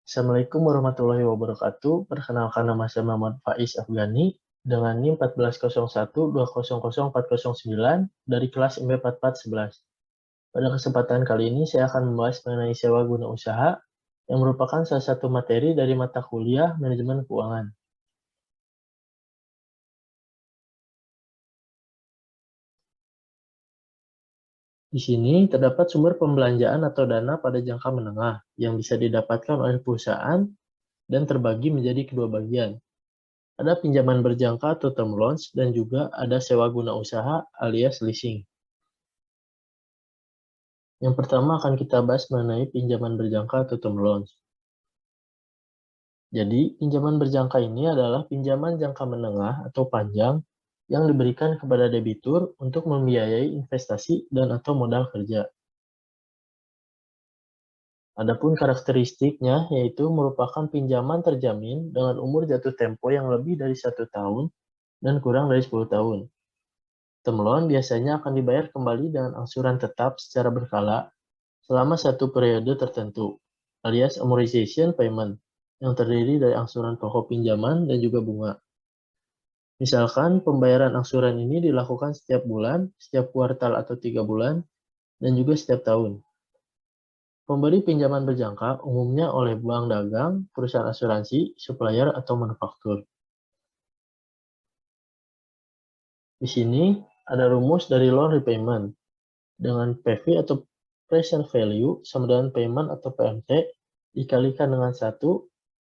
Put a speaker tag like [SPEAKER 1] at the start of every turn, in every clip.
[SPEAKER 1] Assalamualaikum warahmatullahi wabarakatuh. Perkenalkan nama saya Muhammad Faiz Afghani dengan NIM 14012000409 dari kelas MB4411. Pada kesempatan kali ini saya akan membahas mengenai sewa guna usaha yang merupakan salah satu materi dari mata kuliah manajemen keuangan. Di sini terdapat sumber pembelanjaan atau dana pada jangka menengah yang bisa didapatkan oleh perusahaan dan terbagi menjadi kedua bagian. Ada pinjaman berjangka atau term loans dan juga ada sewa guna usaha alias leasing. Yang pertama akan kita bahas mengenai pinjaman berjangka atau term loans. Jadi, pinjaman berjangka ini adalah pinjaman jangka menengah atau panjang yang diberikan kepada debitur untuk membiayai investasi dan atau modal kerja. Adapun karakteristiknya yaitu merupakan pinjaman terjamin dengan umur jatuh tempo yang lebih dari 1 tahun dan kurang dari 10 tahun. Term loan biasanya akan dibayar kembali dengan angsuran tetap secara berkala selama satu periode tertentu, alias amortization payment, yang terdiri dari angsuran pokok pinjaman dan juga bunga. Misalkan pembayaran angsuran ini dilakukan setiap bulan, setiap kuartal atau 3 bulan, dan juga setiap tahun. Pemberi pinjaman berjangka umumnya oleh bank dagang, perusahaan asuransi, supplier, atau manufaktur. Di sini ada rumus dari loan repayment dengan PV atau present value sama dengan payment atau PMT dikalikan dengan 1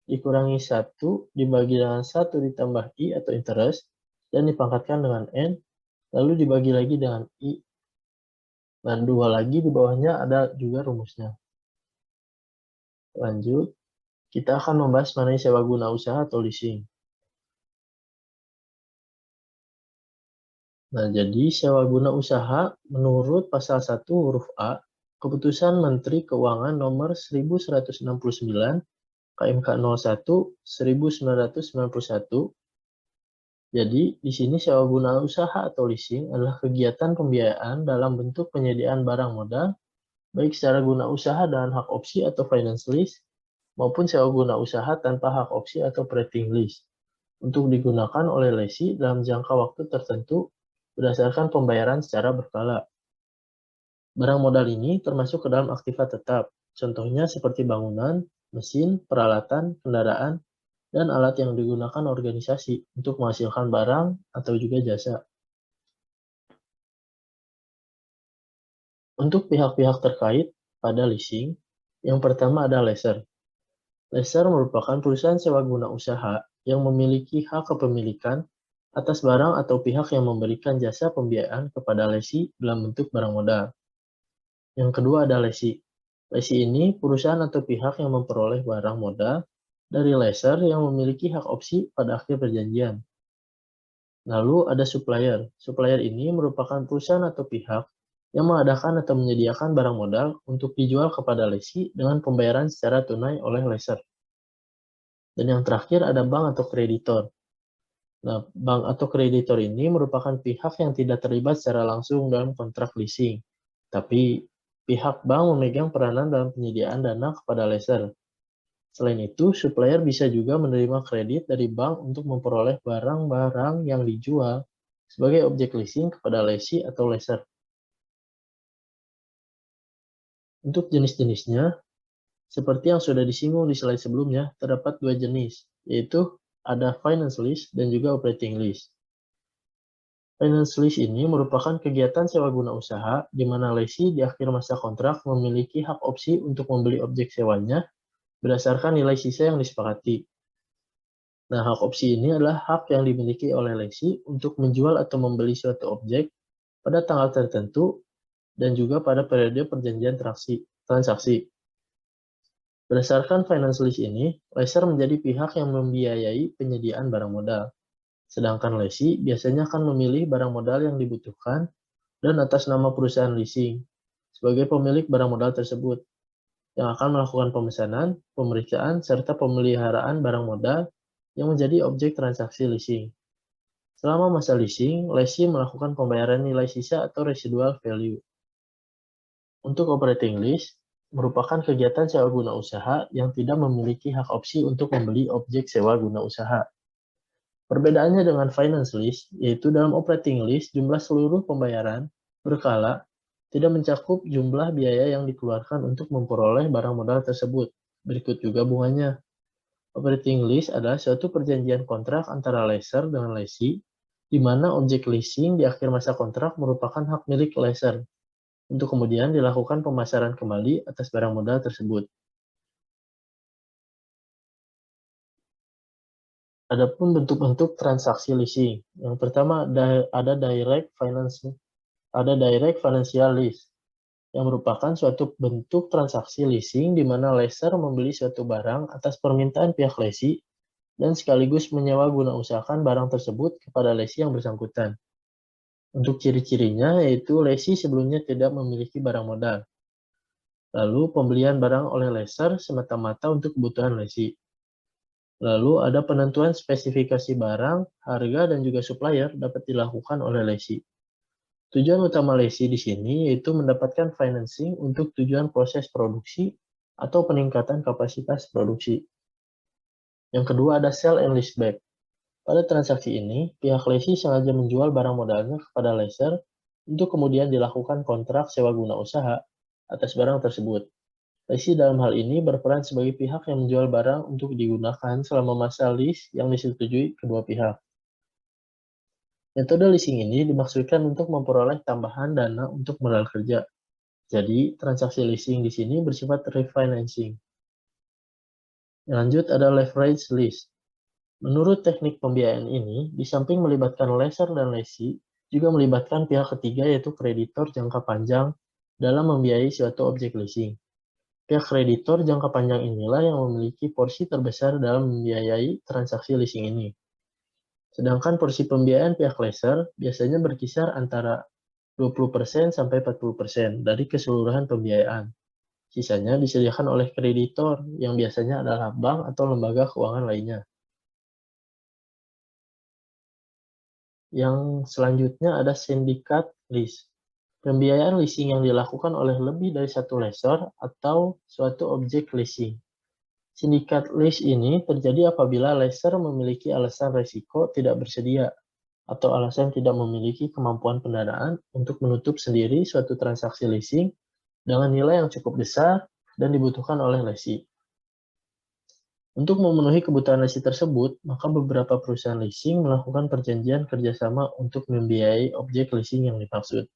[SPEAKER 1] dikurangi 1 dibagi dengan 1 ditambah I atau interest dan dipangkatkan dengan N lalu dibagi lagi dengan I dan 2 lagi di bawahnya ada juga rumusnya. Lanjut, kita akan membahas mengenai sewa guna usaha atau leasing. Nah, jadi sewa guna usaha menurut pasal 1 huruf A, Keputusan Menteri Keuangan nomor 1169 KMK 01 1991. Jadi, di sini sewa guna usaha atau leasing adalah kegiatan pembiayaan dalam bentuk penyediaan barang modal, baik secara guna usaha dengan hak opsi atau finance lease, maupun sewa guna usaha tanpa hak opsi atau operating lease, untuk digunakan oleh lesi dalam jangka waktu tertentu berdasarkan pembayaran secara berkala. Barang modal ini termasuk ke dalam aktiva tetap, contohnya seperti bangunan, mesin, peralatan, kendaraan, dan alat yang digunakan organisasi untuk menghasilkan barang atau juga jasa. Untuk pihak-pihak terkait pada leasing, yang pertama ada lessor. Lessor merupakan perusahaan sewa guna usaha yang memiliki hak kepemilikan atas barang atau pihak yang memberikan jasa pembiayaan kepada lesi dalam bentuk barang modal. Yang kedua ada lesi. Lesi ini perusahaan atau pihak yang memperoleh barang modal dari lessor yang memiliki hak opsi pada akhir perjanjian. Lalu ada supplier. Supplier ini merupakan perusahaan atau pihak yang mengadakan atau menyediakan barang modal untuk dijual kepada lesi dengan pembayaran secara tunai oleh lessor. Dan yang terakhir ada bank atau kreditor. Nah, bank atau kreditor ini merupakan pihak yang tidak terlibat secara langsung dalam kontrak leasing, tapi pihak bank memegang peranan dalam penyediaan dana kepada lessor. Selain itu, supplier bisa juga menerima kredit dari bank untuk memperoleh barang-barang yang dijual sebagai objek leasing kepada lesi atau lessor. Untuk jenis-jenisnya, seperti yang sudah disinggung di slide sebelumnya, terdapat 2 jenis, yaitu ada finance lease dan juga operating lease. Finance lease ini merupakan kegiatan sewa guna usaha di mana lesi di akhir masa kontrak memiliki hak opsi untuk membeli objek sewanya berdasarkan nilai sisa yang disepakati. Nah, hak opsi ini adalah hak yang dimiliki oleh lesi untuk menjual atau membeli suatu objek pada tanggal tertentu dan juga pada periode perjanjian transaksi. Berdasarkan finance lease ini, lessor menjadi pihak yang membiayai penyediaan barang modal. Sedangkan lesi biasanya akan memilih barang modal yang dibutuhkan dan atas nama perusahaan leasing sebagai pemilik barang modal tersebut yang akan melakukan pemesanan, pemeriksaan, serta pemeliharaan barang modal yang menjadi objek transaksi leasing. Selama masa leasing, lesi melakukan pembayaran nilai sisa atau residual value. Untuk operating lease, merupakan kegiatan sewa guna usaha yang tidak memiliki hak opsi untuk membeli objek sewa guna usaha. Perbedaannya dengan finance lease, yaitu dalam operating lease, jumlah seluruh pembayaran berkala tidak mencakup jumlah biaya yang dikeluarkan untuk memperoleh barang modal tersebut. Berikut juga bunganya. Operating lease adalah suatu perjanjian kontrak antara lessor dengan lessee, di mana objek leasing di akhir masa kontrak merupakan hak milik lessor, untuk kemudian dilakukan pemasaran kembali atas barang modal tersebut. Adapun bentuk-bentuk transaksi leasing. Yang pertama ada direct financial lease, yang merupakan suatu bentuk transaksi leasing di mana lessor membeli suatu barang atas permintaan pihak lessee dan sekaligus menyewa guna usahakan barang tersebut kepada lessee yang bersangkutan. Untuk ciri-cirinya yaitu lessee sebelumnya tidak memiliki barang modal. Lalu pembelian barang oleh lessor semata-mata untuk kebutuhan lessee. Lalu ada penentuan spesifikasi barang, harga, dan juga supplier dapat dilakukan oleh lessee. Tujuan utama lessee di sini yaitu mendapatkan financing untuk tujuan proses produksi atau peningkatan kapasitas produksi. Yang kedua ada sell and leaseback. Pada transaksi ini, pihak lessee sengaja menjual barang modalnya kepada lessor untuk kemudian dilakukan kontrak sewa guna usaha atas barang tersebut. Lessee dalam hal ini berperan sebagai pihak yang menjual barang untuk digunakan selama masa lease yang disetujui kedua pihak. Metode leasing ini dimaksudkan untuk memperoleh tambahan dana untuk modal kerja. Jadi, transaksi leasing di sini bersifat refinancing. Lanjut ada leverage lease. Menurut teknik pembiayaan ini, di samping melibatkan lessor dan lessee, juga melibatkan pihak ketiga yaitu kreditor jangka panjang dalam membiayai suatu objek leasing. Pihak kreditor jangka panjang inilah yang memiliki porsi terbesar dalam membiayai transaksi leasing ini. Sedangkan porsi pembiayaan pihak lessor biasanya berkisar antara 20% sampai 40% dari keseluruhan pembiayaan. Sisanya disediakan oleh kreditor yang biasanya adalah bank atau lembaga keuangan lainnya. Yang selanjutnya ada syndicat lease. Pembiayaan leasing yang dilakukan oleh lebih dari satu lessor atau suatu objek leasing. Sindikat lease ini terjadi apabila lessor memiliki alasan resiko tidak bersedia atau alasan tidak memiliki kemampuan pendanaan untuk menutup sendiri suatu transaksi leasing dengan nilai yang cukup besar dan dibutuhkan oleh lessee. Untuk memenuhi kebutuhan lessee tersebut, maka beberapa perusahaan leasing melakukan perjanjian kerjasama untuk membiayai objek leasing yang dimaksud.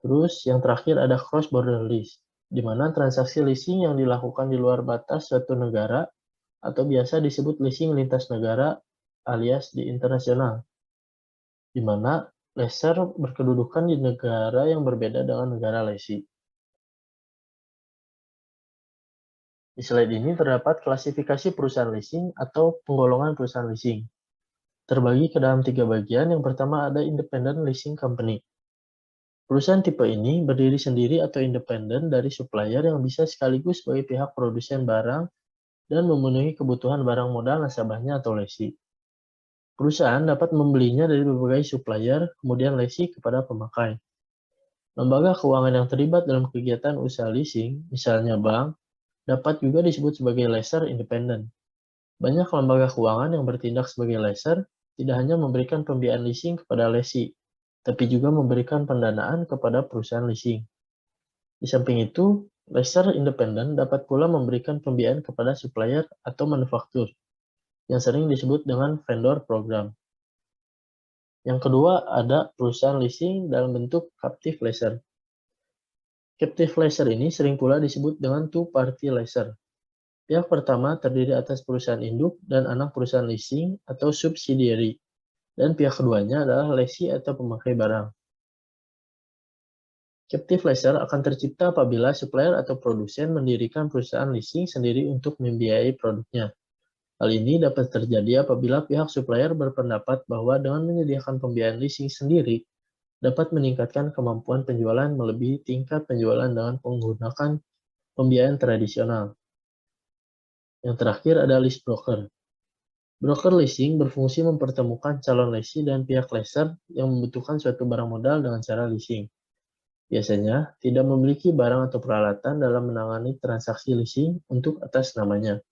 [SPEAKER 1] Terus yang terakhir ada cross-border lease, di mana transaksi leasing yang dilakukan di luar batas suatu negara atau biasa disebut leasing lintas negara alias di internasional, di mana lessor berkedudukan di negara yang berbeda dengan negara lessee. Di slide ini terdapat klasifikasi perusahaan leasing atau penggolongan perusahaan leasing. Terbagi ke dalam 3 bagian. Yang pertama ada independent leasing company. Perusahaan tipe ini berdiri sendiri atau independen dari supplier yang bisa sekaligus sebagai pihak produsen barang dan memenuhi kebutuhan barang modal nasabahnya atau lessee. Perusahaan dapat membelinya dari berbagai supplier, kemudian lessee kepada pemakai. Lembaga keuangan yang terlibat dalam kegiatan usaha leasing, misalnya bank, dapat juga disebut sebagai lessor independen. Banyak lembaga keuangan yang bertindak sebagai lessor tidak hanya memberikan pembiayaan leasing kepada lessee, tapi juga memberikan pendanaan kepada perusahaan leasing. Di samping itu, lessor independen dapat pula memberikan pembiayaan kepada supplier atau manufaktur, yang sering disebut dengan vendor program. Yang kedua ada perusahaan leasing dalam bentuk captive lessor. Captive lessor ini sering pula disebut dengan two-party lessor. Pihak pertama terdiri atas perusahaan induk dan anak perusahaan leasing atau subsidiary, dan pihak keduanya adalah lessee atau pemakai barang. Captive lessor akan tercipta apabila supplier atau produsen mendirikan perusahaan leasing sendiri untuk membiayai produknya. Hal ini dapat terjadi apabila pihak supplier berpendapat bahwa dengan menyediakan pembiayaan leasing sendiri dapat meningkatkan kemampuan penjualan melebihi tingkat penjualan dengan menggunakan pembiayaan tradisional. Yang terakhir ada lease broker. Broker leasing berfungsi mempertemukan calon lessee dan pihak lessor yang membutuhkan suatu barang modal dengan cara leasing. Biasanya tidak memiliki barang atau peralatan dalam menangani transaksi leasing untuk atas namanya.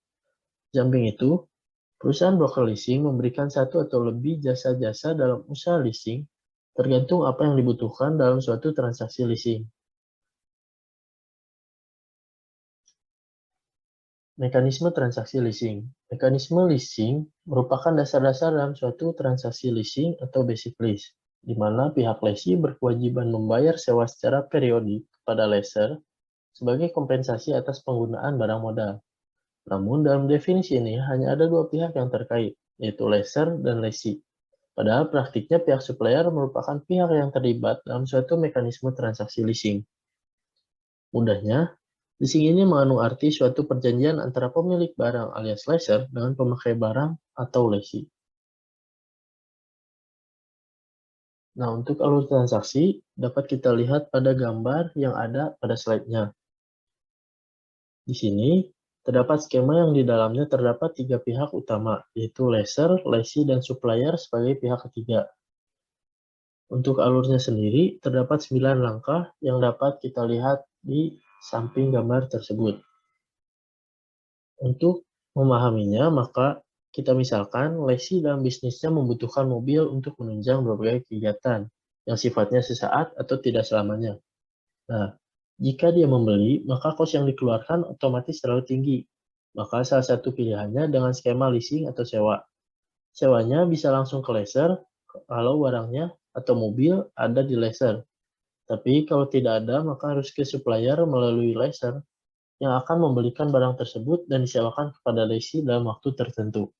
[SPEAKER 1] Di samping itu, perusahaan broker leasing memberikan satu atau lebih jasa-jasa dalam usaha leasing, tergantung apa yang dibutuhkan dalam suatu transaksi leasing. Mekanisme transaksi leasing. Mekanisme leasing merupakan dasar-dasar dalam suatu transaksi leasing atau basic lease, di mana pihak lesi berkewajiban membayar sewa secara periodik kepada lessor sebagai kompensasi atas penggunaan barang modal. Namun dalam definisi ini hanya ada dua pihak yang terkait, yaitu lessor dan lesi. Padahal praktiknya pihak supplier merupakan pihak yang terlibat dalam suatu mekanisme transaksi leasing. Mudahnya, leasing ini mengandung arti suatu perjanjian antara pemilik barang alias lessor dengan pemakai barang atau lesi. Nah, untuk alur transaksi dapat kita lihat pada gambar yang ada pada slide-nya. Di sini, terdapat skema yang di dalamnya terdapat tiga pihak utama, yaitu lessor, lesi, dan supplier sebagai pihak ketiga. Untuk alurnya sendiri, terdapat 9 langkah yang dapat kita lihat di samping gambar tersebut. Untuk memahaminya, maka kita misalkan lesi dalam bisnisnya membutuhkan mobil untuk menunjang berbagai kegiatan yang sifatnya sesaat atau tidak selamanya. Nah, jika dia membeli, maka kos yang dikeluarkan otomatis terlalu tinggi. Maka salah satu pilihannya dengan skema leasing atau sewa. Sewanya bisa langsung ke lessor kalau barangnya atau mobil ada di lessor. Tapi kalau tidak ada, maka harus ke supplier melalui lessor yang akan membelikan barang tersebut dan disewakan kepada lesi dalam waktu tertentu.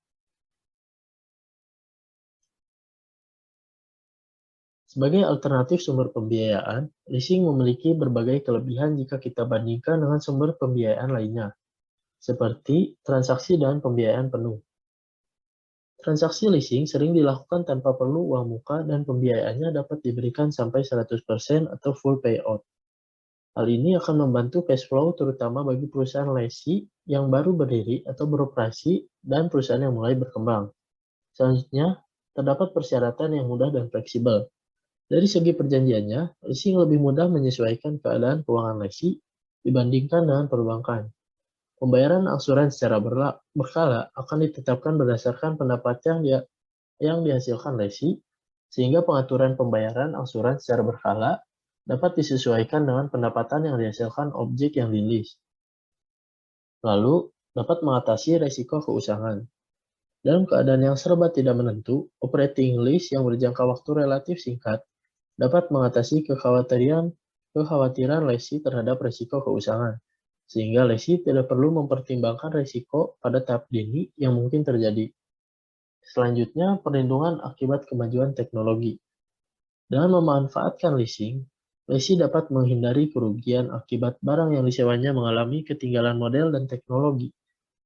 [SPEAKER 1] Sebagai alternatif sumber pembiayaan, leasing memiliki berbagai kelebihan jika kita bandingkan dengan sumber pembiayaan lainnya, seperti transaksi dan pembiayaan penuh. Transaksi leasing sering dilakukan tanpa perlu uang muka dan pembiayaannya dapat diberikan sampai 100% atau full payout. Hal ini akan membantu cash flow terutama bagi perusahaan lesi yang baru berdiri atau beroperasi dan perusahaan yang mulai berkembang. Selanjutnya, terdapat persyaratan yang mudah dan fleksibel. Dari segi perjanjiannya, leasing lebih mudah menyesuaikan keadaan keuangan lesi dibandingkan dengan perbankan. Pembayaran angsuran secara berkala akan ditetapkan berdasarkan pendapatan yang dihasilkan lesi, sehingga pengaturan pembayaran angsuran secara berkala dapat disesuaikan dengan pendapatan yang dihasilkan objek yang di-lease. Lalu, dapat mengatasi risiko keusahaan. Dalam keadaan yang serba tidak menentu, operating lease yang berjangka waktu relatif singkat dapat mengatasi kekhawatiran lesi terhadap risiko keusahaan, sehingga lesi tidak perlu mempertimbangkan risiko pada tahap dini yang mungkin terjadi. Selanjutnya, perlindungan akibat kemajuan teknologi. Dengan memanfaatkan leasing, lesi dapat menghindari kerugian akibat barang yang disewanya mengalami ketinggalan model dan teknologi.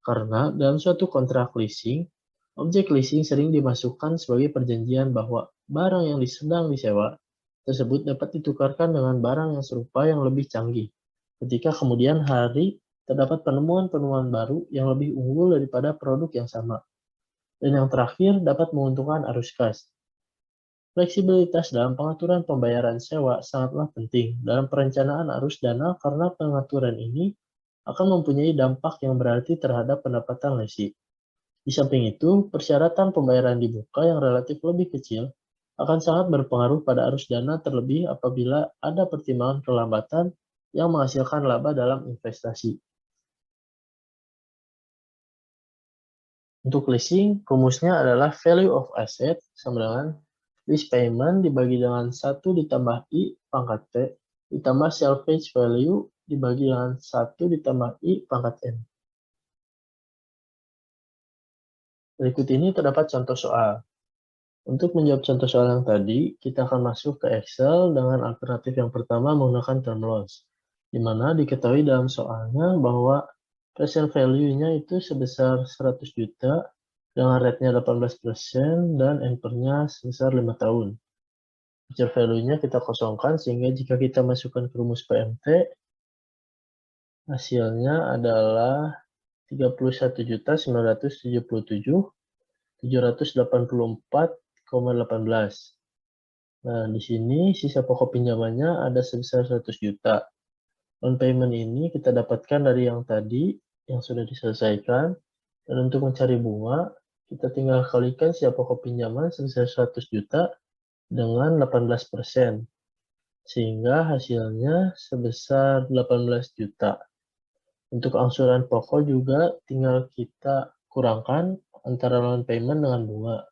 [SPEAKER 1] Karena dalam suatu kontrak leasing, objek leasing sering dimasukkan sebagai perjanjian bahwa barang yang sedang disewa tersebut dapat ditukarkan dengan barang yang serupa yang lebih canggih. Ketika kemudian hari terdapat penemuan-penemuan baru yang lebih unggul daripada produk yang sama. Dan yang terakhir dapat menguntungkan arus kas. Fleksibilitas dalam pengaturan pembayaran sewa sangatlah penting dalam perencanaan arus dana karena pengaturan ini akan mempunyai dampak yang berarti terhadap pendapatan lesi. Di samping itu, persyaratan pembayaran dibuka yang relatif lebih kecil akan sangat berpengaruh pada arus dana terlebih apabila ada pertimbangan kelambatan yang menghasilkan laba dalam investasi. Untuk leasing, rumusnya adalah value of asset sama dengan lease payment dibagi dengan 1 ditambah I pangkat T ditambah salvage value dibagi dengan 1 ditambah I pangkat N. Berikut ini terdapat contoh soal. Untuk menjawab contoh soal yang tadi, kita akan masuk ke Excel dengan alternatif yang pertama menggunakan term loss, di mana diketahui dalam soalnya bahwa present value-nya itu sebesar 100 juta, dengan rate-nya 18% dan NPR-nya sebesar 5 tahun. Future value-nya kita kosongkan sehingga jika kita masukkan ke rumus PMT, hasilnya adalah 31.977.784,18. Nah, di sini sisa pokok pinjamannya ada sebesar 100 juta. Loan payment ini kita dapatkan dari yang tadi, yang sudah diselesaikan. Dan untuk mencari bunga, kita tinggal kalikan sisa pokok pinjaman sebesar 100 juta dengan 18%. Sehingga hasilnya sebesar 18 juta. Untuk angsuran pokok juga tinggal kita kurangkan antara loan payment dengan bunga.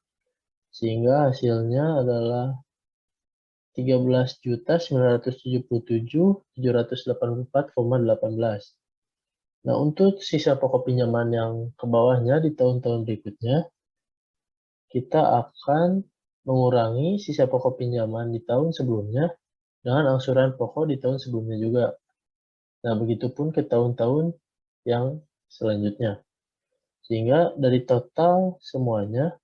[SPEAKER 1] Sehingga hasilnya adalah 13.977.784,18. Nah, untuk sisa pokok pinjaman yang ke bawahnya di tahun-tahun berikutnya, kita akan mengurangi sisa pokok pinjaman di tahun sebelumnya dengan angsuran pokok di tahun sebelumnya juga. Nah, begitupun ke tahun-tahun yang selanjutnya. Sehingga dari total semuanya,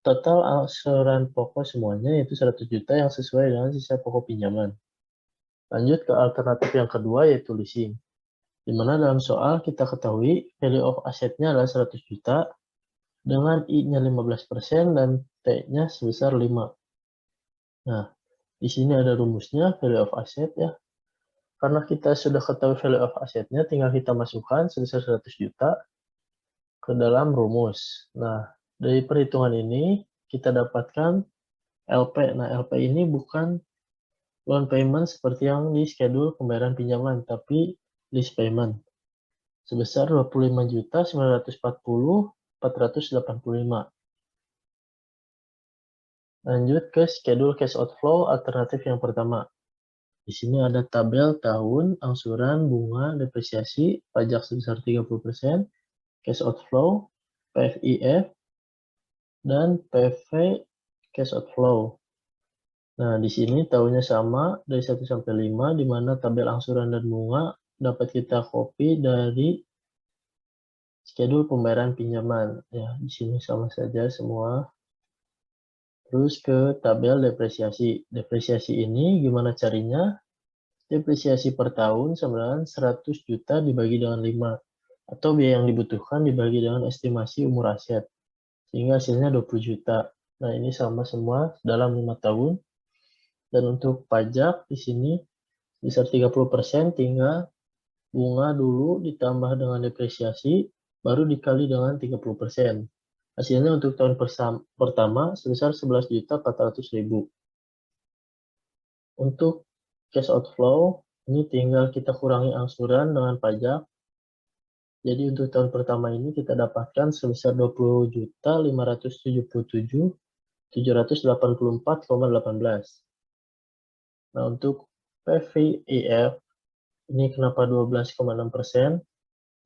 [SPEAKER 1] total angsuran pokok semuanya yaitu 100 juta yang sesuai dengan sisa pokok pinjaman. Lanjut ke alternatif yang kedua yaitu leasing. Di mana dalam soal kita ketahui value of asset-nya adalah 100 juta dengan I-nya 15% dan T-nya sebesar 5. Nah, di sini ada rumusnya value of asset ya. Karena kita sudah ketahui value of asset-nya, tinggal kita masukkan sebesar 100 juta ke dalam rumus. Nah, dari perhitungan ini kita dapatkan LP. Nah, LP ini bukan loan payment seperti yang di schedule pembayaran pinjaman, tapi lease payment sebesar 25.940.485. Lanjut ke schedule cash outflow alternatif yang pertama. Di sini ada tabel tahun, angsuran, bunga, depresiasi, pajak sebesar 30%, cash outflow, PFIF, dan PV cash outflow. Nah, di sini tahunnya sama dari 1 sampai 5, di mana tabel angsuran dan bunga dapat kita copy dari schedule pembayaran pinjaman. Ya, di sini sama saja semua. Terus ke tabel depresiasi. Depresiasi ini gimana carinya? Depresiasi per tahun sama dengan 100 juta dibagi dengan 5. Atau biaya yang dibutuhkan dibagi dengan estimasi umur aset. Sehingga hasilnya 20 juta. Nah, ini sama semua dalam 5 tahun. Dan untuk pajak di sini besar 30% tinggal bunga dulu ditambah dengan depresiasi, baru dikali dengan 30%. Hasilnya untuk tahun pertama sebesar 11.400.000. Untuk cash outflow, ini tinggal kita kurangi angsuran dengan pajak. Jadi untuk tahun pertama ini kita dapatkan sebesar 20.577.784,18. Nah, untuk PVIF, ini kenapa 12,6%?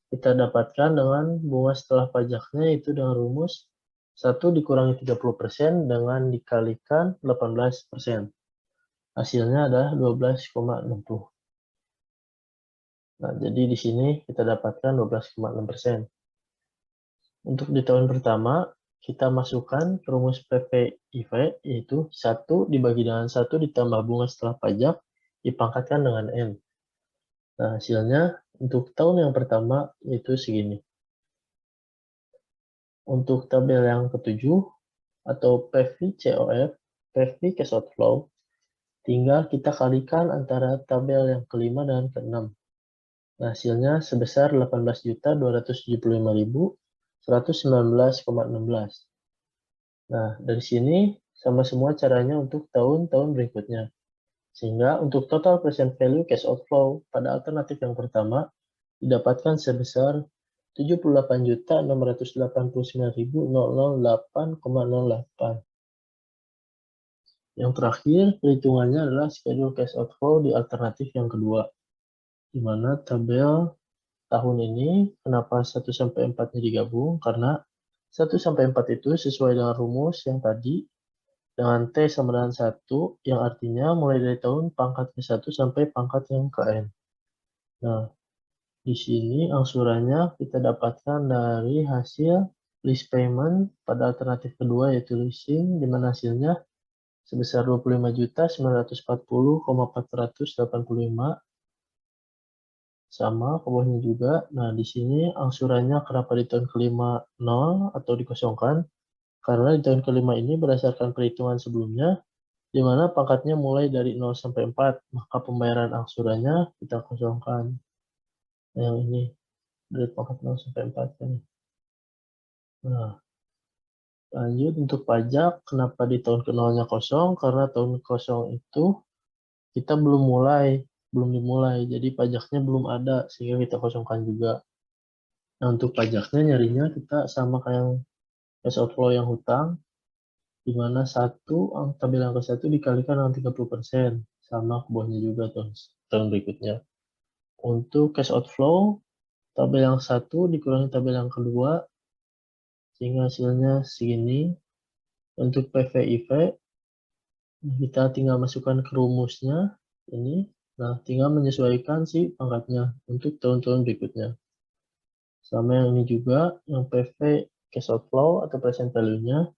[SPEAKER 1] Kita dapatkan dengan bunga setelah pajaknya itu dengan rumus 1 dikurangi 30% dengan dikalikan 18%. Hasilnya adalah 12,60. Nah, jadi di sini kita dapatkan 12,6%. Untuk di tahun pertama, kita masukkan rumus PVIV, yaitu 1 dibagi dengan 1 ditambah bunga setelah pajak dipangkatkan dengan N. Nah, hasilnya untuk tahun yang pertama itu segini. Untuk tabel yang ketujuh, atau PV-COF, PV Cash Outflow, tinggal kita kalikan antara tabel yang kelima dan keenam. Nah, hasilnya sebesar 18.275.119,16. Nah, dari sini sama semua caranya untuk tahun-tahun berikutnya. Sehingga untuk total present value cash outflow pada alternatif yang pertama didapatkan sebesar 78.689.008,08. Yang terakhir, perhitungannya adalah schedule cash outflow di alternatif yang kedua, di mana tabel tahun ini kenapa 1 sampai 4-nya digabung, karena 1 sampai 4 itu sesuai dengan rumus yang tadi, dengan T sama dengan 1, yang artinya mulai dari tahun pangkat ke-1 sampai pangkat yang ke N. Nah, di sini angsurannya kita dapatkan dari hasil lease payment pada alternatif kedua yaitu leasing, di mana hasilnya sebesar 25.940,485 sama ke bawahnya juga. Nah, di sini angsurannya kenapa di tahun kelima 0 atau dikosongkan? Karena di tahun kelima ini berdasarkan perhitungan sebelumnya di mana pangkatnya mulai dari 0 sampai 4, maka pembayaran angsurannya kita kosongkan. Nah, yang ini, dari pangkat 0 sampai 4 kan. Nah, lanjut untuk pajak, kenapa di tahun ke-0-nya kosong? Karena tahun kosong itu kita belum dimulai, jadi pajaknya belum ada, sehingga kita kosongkan juga. Nah, untuk pajaknya nyarinya kita sama kayak yang cash outflow yang hutang, di mana tabel angka 1 dikalikan dengan 30%, sama ke bawahnya juga tahun berikutnya. Untuk cash outflow, tabel yang 1 dikurangi tabel yang kedua, sehingga hasilnya segini. Untuk PVIV, kita tinggal masukkan ke rumusnya, ini. Nah, tinggal menyesuaikan si pangkatnya untuk tahun-tahun berikutnya. Sama yang ini juga, yang PV cash outflow atau present value-nya,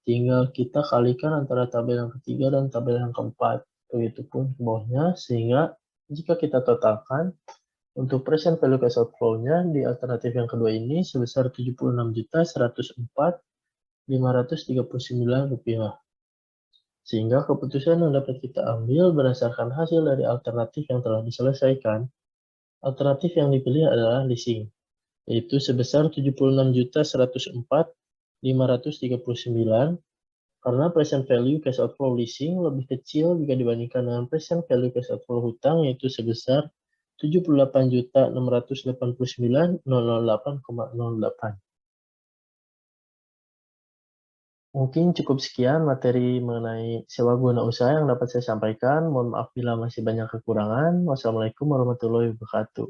[SPEAKER 1] tinggal kita kalikan antara tabel yang ketiga dan tabel yang keempat. Begitupun ke bawahnya, sehingga jika kita totalkan, untuk present value cash outflow-nya di alternatif yang kedua ini sebesar Rp76.104.539. Sehingga keputusan yang dapat kita ambil berdasarkan hasil dari alternatif yang telah diselesaikan, alternatif yang dipilih adalah leasing, yaitu sebesar Rp76.104.539, karena present value cash outflow leasing lebih kecil jika dibandingkan dengan present value cash outflow hutang, yaitu sebesar Rp78.689.008,08. Mungkin cukup sekian materi mengenai sewa guna usaha yang dapat saya sampaikan. Mohon maaf bila masih banyak kekurangan. Wassalamualaikum warahmatullahi wabarakatuh.